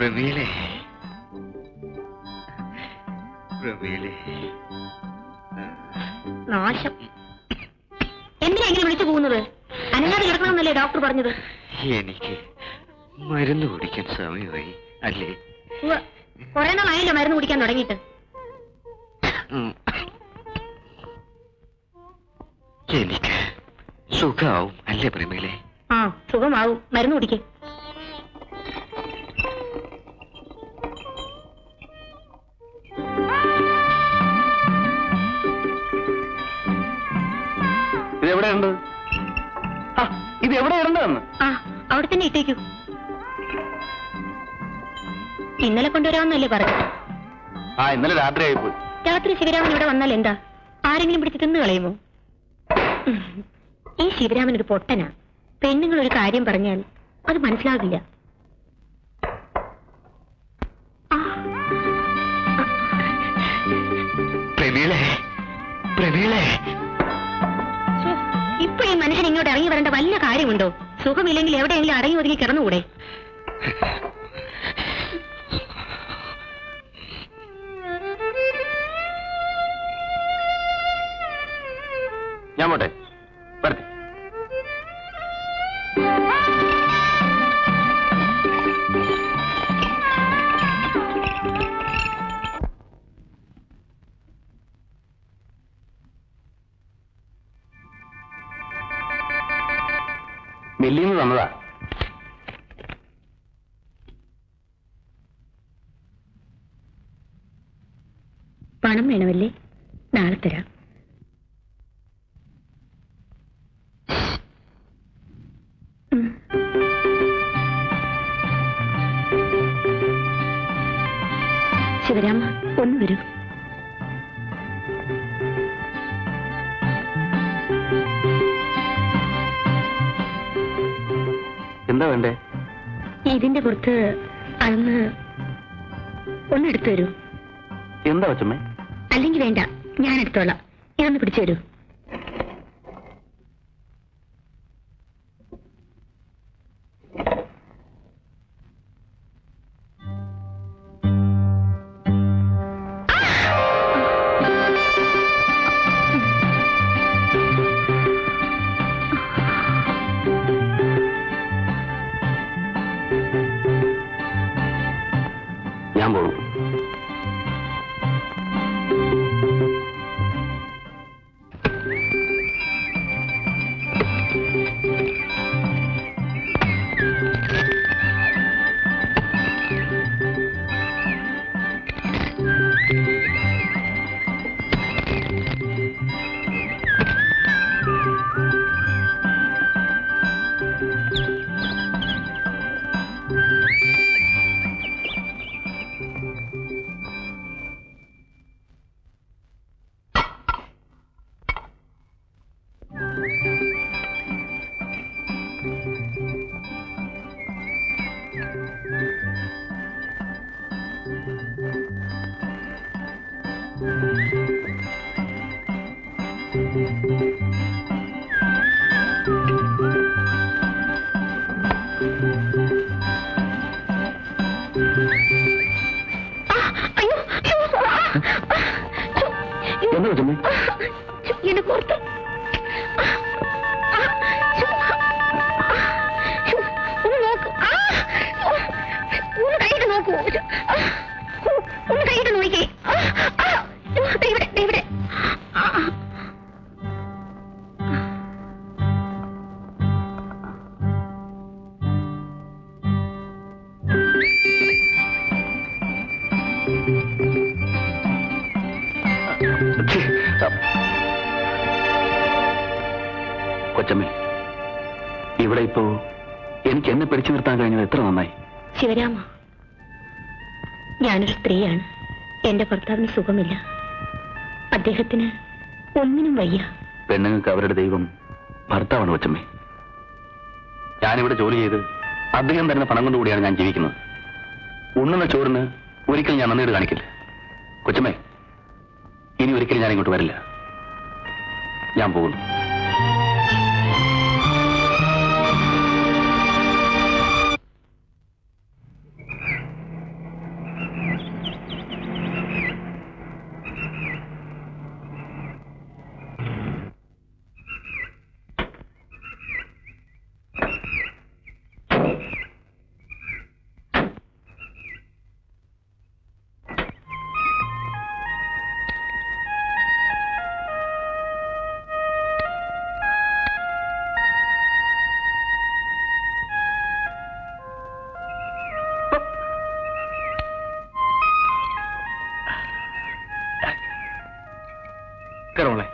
പ്രമീലേ, പ്രമീലേ, നാശം. എന്തിനാ ഇങ്ങനെ വിളിച്ചു പോകുന്നത്? അനങ്ങാതെ കിടക്കണമെന്നല്ലേ ഡോക്ടർ പറഞ്ഞത്? എനിക്ക് മരുന്ന് കുടിക്കാൻ സമയമായി അല്ലേ? കുറെ നാളായില്ലേ മരുന്ന് കുടിക്കാൻ തുടങ്ങിയിട്ട്? എനിക്ക് സുഖാവും അല്ലേ പ്രമീലേ? ആ, സുഖമാവും. മരുന്ന് കുടിക്കേ. ഇതെവിടെയുണ്ട്? ഇത് എവിടെയുണ്ടെന്ന്? ആ, അവിടെ തന്നെ ഇട്ടേക്കൂ. ഇന്നലെ കൊണ്ടുവരാമെന്നല്ലേ പറഞ്ഞു? ആ, ഇന്നലെ രാത്രി ആയിപ്പോയി. രാത്രി ശിവരാമൻ ഇവിടെ വന്നാൽ എന്താ? ആരെങ്കിലും പിടിച്ച് തിന്നു കളയുമോ? ഈ ശിവരാമൻ ഒരു പൊട്ടനാ. പെണ്ണുങ്ങൾ ഒരു കാര്യം പറഞ്ഞാൽ അത് മനസ്സിലാകില്ല. ഇപ്പൊ ഈ മനുഷ്യൻ ഇങ്ങോട്ട് ഇറങ്ങി വരേണ്ട വല്ല കാര്യമുണ്ടോ? സുഖമില്ലെങ്കിൽ എവിടെയെങ്കിലും അടങ്ങി ഒതുങ്ങി കിടന്നുകൂടെ? ഞാൻ പോട്ടെ. വരട്ടെ. മില്ലിന്ന് തന്നതാ. പണം വേണമല്ലേ? നാളെ തരാം. ശിവരാമ, ഒന്ന് വരൂ. എന്താ വേണ്ടേ? ഇതിന്റെ പുറത്ത് അന്ന് ഒന്നെടുത്തു തരൂ. എന്താ വച്ചമ്മേ? അല്ലെങ്കിൽ വേണ്ട, ഞാൻ എടുത്തോളാം. ഇതൊന്ന് പിടിച്ചു തരൂ. ഞാൻ പോകും. എന്നെ പുറത്ത് ഒന്ന് നോക്കൂ. ഒന്ന് കൈയിട്ട് നോക്കൂ. ഒന്ന് കൈയിട്ട് നോക്കിയേ. ഇവിടെ ഇവിടെ. കൊച്ചമ്മേ, ഇവിടെ ഇപ്പോ എനിക്ക് എന്നെ പിടിച്ചു നിർത്താൻ കഴിഞ്ഞത് എത്ര നന്നായി. ശിവരാമ, ഞാനൊരു സ്ത്രീയാണ്. എന്റെ ഭർത്താവിന് സുഖമില്ല. അദ്ദേഹത്തിന് ഒന്നിനും വയ്യ. പെണ്ണുങ്ങൾക്ക് അവരുടെ ദൈവം ഭർത്താവാണ് കൊച്ചമ്മേ. ഞാനിവിടെ ജോലി ചെയ്ത് അദ്ദേഹം തരുന്ന പണം കൊണ്ടുകൂടിയാണ് ഞാൻ ജീവിക്കുന്നത്. ഉണ്ണുന്ന ചോറിന് ഒരിക്കലും ഞാൻ നന്ദിയോട് കാണിക്കില്ല. കൊച്ചമ്മേ, ഇനി ഒരിക്കലും ഞാൻ ഇങ്ങോട്ട് വരില്ല. ഞാൻ പോകുന്നു. കയറോളെ.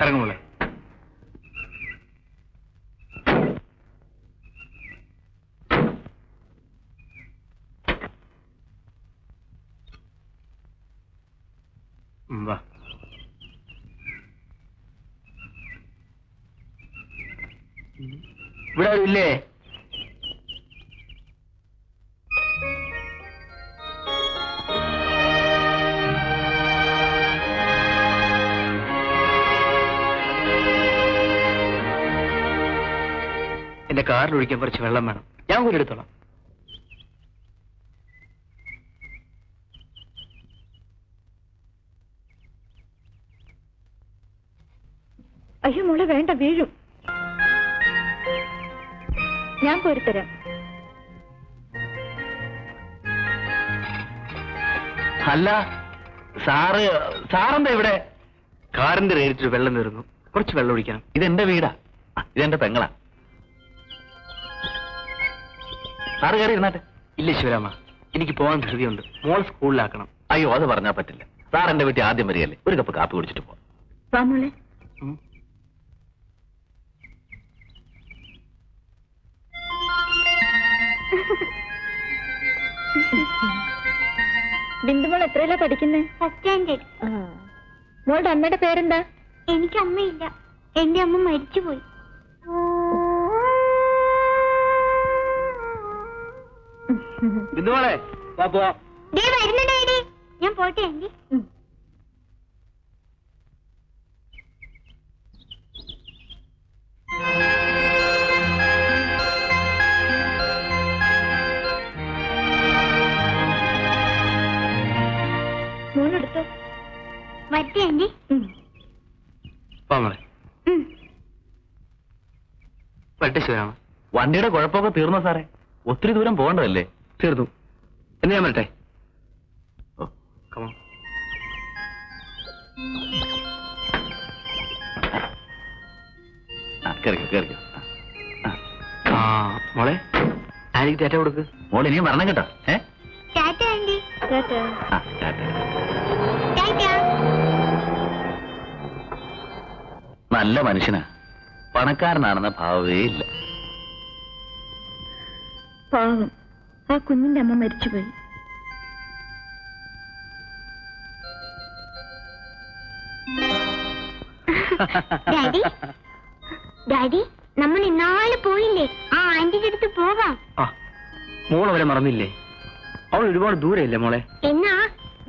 ഇറങ്ങുമോളെ. വാ. ഇവിടെ ആരും ഇല്ലേ? എന്റെ കാറിൽ ഒഴിക്കാൻ കുറച്ച് വെള്ളം വേണം. ഞാൻ കൂടി എടുത്തോളാം. അയ്യോ മോളെ വേണ്ട, വീഴും. ഞാൻ കോരിത്തരാം. അല്ല സാറെന്താ ഇവിടെ? കാറിന്റെ റേറ്റിൽ വെള്ളം തീർന്നു, കുറച്ച് വെള്ളം ഒഴിക്കണം. ഇതെന്റെ വീടാ, ഇതെന്റെ പെങ്ങളാ. സാറ് കയറി ഇരുന്നാട്ടെ. ഇല്ല ശിവരാമ, എനിക്ക് പോകാൻ ധൃതിയുണ്ട്. മോൾ സ്കൂളിലാക്കണം. അയ്യോ, അത് പറഞ്ഞാൽ പറ്റില്ല. സാർ എന്റെ വീട്ടിൽ ആദ്യം വരികയല്ലേ, ഒരു കപ്പ് കാപ്പി കുടിച്ചിട്ട് പോവാം. വാ മോളെ. ബിന്ദുമോൾ എത്രയല്ല പഠിക്കുന്നേ? First standard. മോളുടെ അമ്മയുടെ പേരെന്താ? എനിക്ക് അമ്മയില്ല, എന്റെ അമ്മ മരിച്ചുപോയി. ബിന്ദുമോളെ വാ പോവാം. ദേ വരുന്നു ഡാഡി. ഞാൻ പോട്ടെ ആന്റി. മോളെടുത്തോ. വരട്ടെ ആന്റി. വാ മോളെ. വരട്ടെ ശിവരാമ. വണ്ടിയുടെ കുഴപ്പമൊക്കെ തീർന്നോ സാറേ? ഒത്തിരി ദൂരം പോകേണ്ടതല്ലേ? തീർന്നു. എന്ന് ഞാൻ വരട്ടെ. ഓ, കമോൺ. കേറിക്കോ. ആ മോളെ, ആനിക്ക് ടാറ്റ കൊടുക്ക്. മോൾ ഇനിയും വരണം കേട്ടോ. ടാറ്റ ആന്റി. ടാറ്റാ. ടാറ്റ. നല്ല മനുഷ്യനാ, പണക്കാരനാണെന്ന ഭാവമേ ഇല്ല. പാവം, ആ കുഞ്ഞിന്റെ അമ്മ മരിച്ചുപോയി. ഡാഡി, ഡാഡി, നമ്മൾ ഇന്നാള് പോയില്ലേ, ആ ആന്റിയുടെ അടുത്ത് പോവാം. ആ മോൾ അവരെ മറന്നില്ലേ? അവൾ ഒരുപാട് ദൂരെയല്ലേ മോളെ? എന്നാ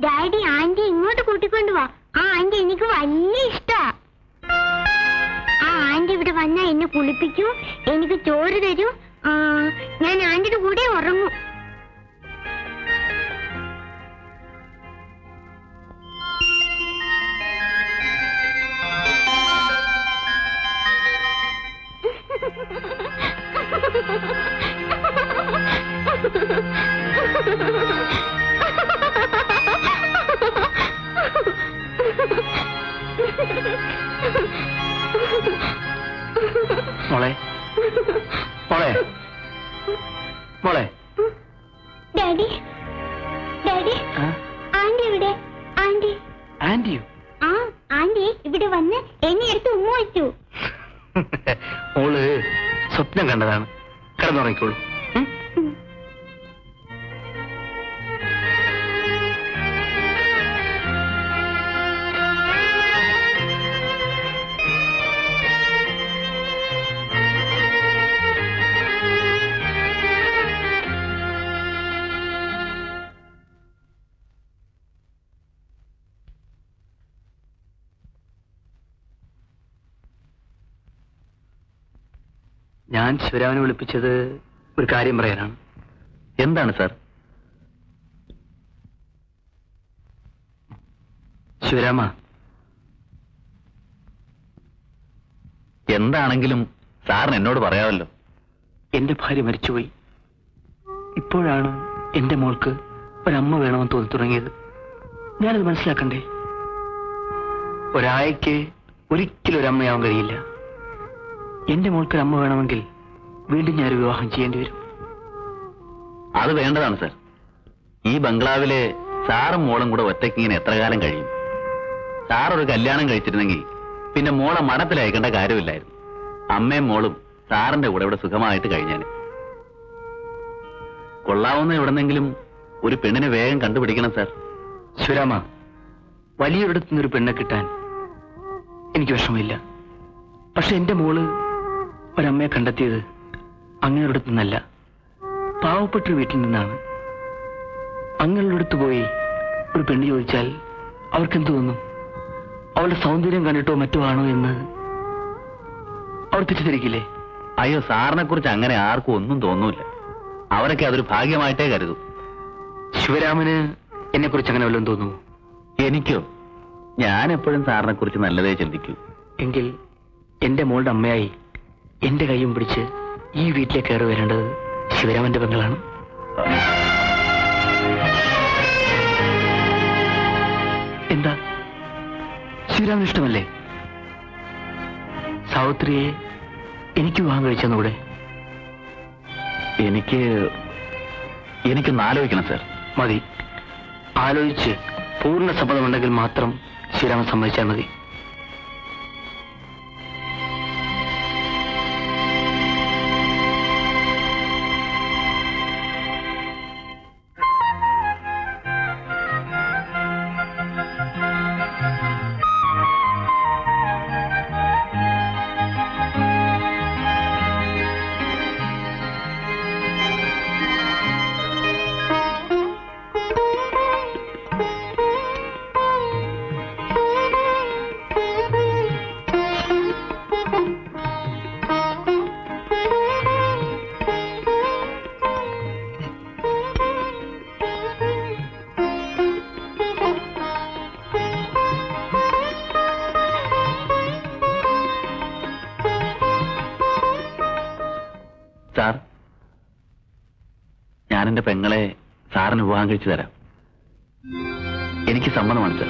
ഡാഡി ആന്റി ഇങ്ങോട്ട് കൂട്ടിക്കൊണ്ടു വാ. ആ ആന്റി എനിക്ക് വലിയ ഇഷ്ടാ. ആ ആന്റി ഇവിടെ വന്നാ എന്നെ കുളിപ്പിക്കൂ, എനിക്ക് ചോറ് തരൂ. ഞാൻ ആന്റിയുടെ കൂടെ ഉറങ്ങും. മോളെ മോളെ മോളെ. ഡാഡി, ഡാഡി, ആന്റി ഇവിടെ. ആന്റി. ആന്റിയോ? ആ ആന്റി ഇവിടെ വന്ന് എന്നെ എടുത്ത് ഉമ്മ വെച്ചു. മോള് സ്വപ്നം കണ്ടതാണ്. കിടന്നുറങ്ങിക്കോളൂ. ഞാൻ ശിവരാമനെ വിളിപ്പിച്ചത് ഒരു കാര്യം പറയാനാണ്. എന്താണ് സാർ? ശിവരാമ, എന്താണെങ്കിലും സാറിന് എന്നോട് പറയാമല്ലോ. എന്റെ ഭാര്യ മരിച്ചുപോയി. ഇപ്പോഴാണ് എന്റെ മോൾക്ക് ഒരമ്മ വേണമെന്ന് തോന്നി തുടങ്ങിയത്. ഞാനത് മനസ്സിലാക്കണ്ടേ? ഒരായക്ക് ഒരിക്കലും ഒരമ്മയാവാൻ കഴിയില്ല. എന്റെ മോൾക്ക് ഒരമ്മ വേണമെങ്കിൽ വീണ്ടും ഞാനൊരു വിവാഹം ചെയ്യേണ്ടി വരും. അത് വേണ്ടതാണ് സർ. ഈ ബംഗ്ലാവിലെ സാറും മോളും കൂടെ ഒറ്റയ്ക്ക് ഇങ്ങനെ എത്ര കാലം കഴിയും? സാർ ഒരു കല്യാണം കഴിച്ചിരുന്നെങ്കിൽ പിന്നെ മോളെ മഠത്തിൽ അയക്കേണ്ട കാര്യമില്ലായിരുന്നു. അമ്മയും മോളും സാറിന്റെ കൂടെ ഇവിടെ സുഖമായിട്ട് കഴിഞ്ഞാൽ. കൊള്ളാവുന്ന എവിടെന്നെങ്കിലും ഒരു പെണ്ണിനെ വേഗം കണ്ടുപിടിക്കണം സാർ. ശിവരാമ, വലിയൊരിടത്തുനിന്നൊരു പെണ്ണെ കിട്ടാൻ എനിക്ക് വിഷമമില്ല. പക്ഷെ എന്റെ മോള് ഒരമ്മയെ കണ്ടെത്തിയത് അങ്ങനെ ഒരിടത്തു നിന്നല്ല, പാവപ്പെട്ടൊരു വീട്ടിൽ നിന്നാണ്. അങ്ങനെയുള്ള അടുത്ത് പോയി ഒരു പെണ്ണ് ചോദിച്ചാൽ അവർക്കെന്ത് തോന്നും? അവളുടെ സൗന്ദര്യം കണ്ടിട്ടോ മറ്റോ ആണോ എന്ന് അവർ തെറ്റിദ്ധരിക്കില്ലേ? അയ്യോ, സാറിനെ കുറിച്ച് അങ്ങനെ ആർക്കും ഒന്നും തോന്നൂല. അവരൊക്കെ അതൊരു ഭാഗ്യമായിട്ടേ കരുതൂ. ശിവരാമന് എന്നെ കുറിച്ച് അങ്ങനെ വല്ലതും തോന്നുമോ? എനിക്കോ? ഞാൻ എപ്പോഴും സാറിനെ കുറിച്ച് നല്ലതേ ചിന്തിക്കൂ. എങ്കിൽ എന്റെ മോളുടെ അമ്മയായി എന്റെ കൈയും പിടിച്ച് ഈ വീട്ടിലേക്ക് കയറി വരേണ്ടത് ശിവരാമന്റെ പെങ്ങളാണ്. എന്താ, ശിവരാമന് ഇഷ്ടമല്ലേ? സാവിത്രിയെ എനിക്ക് വിവാഹം കഴിച്ചെന്നൂടെ? എനിക്കൊന്ന് ആലോചിക്കണം സാർ. മതി. ആലോചിച്ച് പൂർണ്ണ സമ്മതമുണ്ടെങ്കിൽ മാത്രം ശിവരാമൻ സമ്മതിച്ചാൽ മതി. സാർ, ഞാൻ എന്റെ പെങ്ങളെ സാറിന് വിവാഹം കഴിച്ചു തരാം. എനിക്ക് സമ്മതമാണ് സാർ.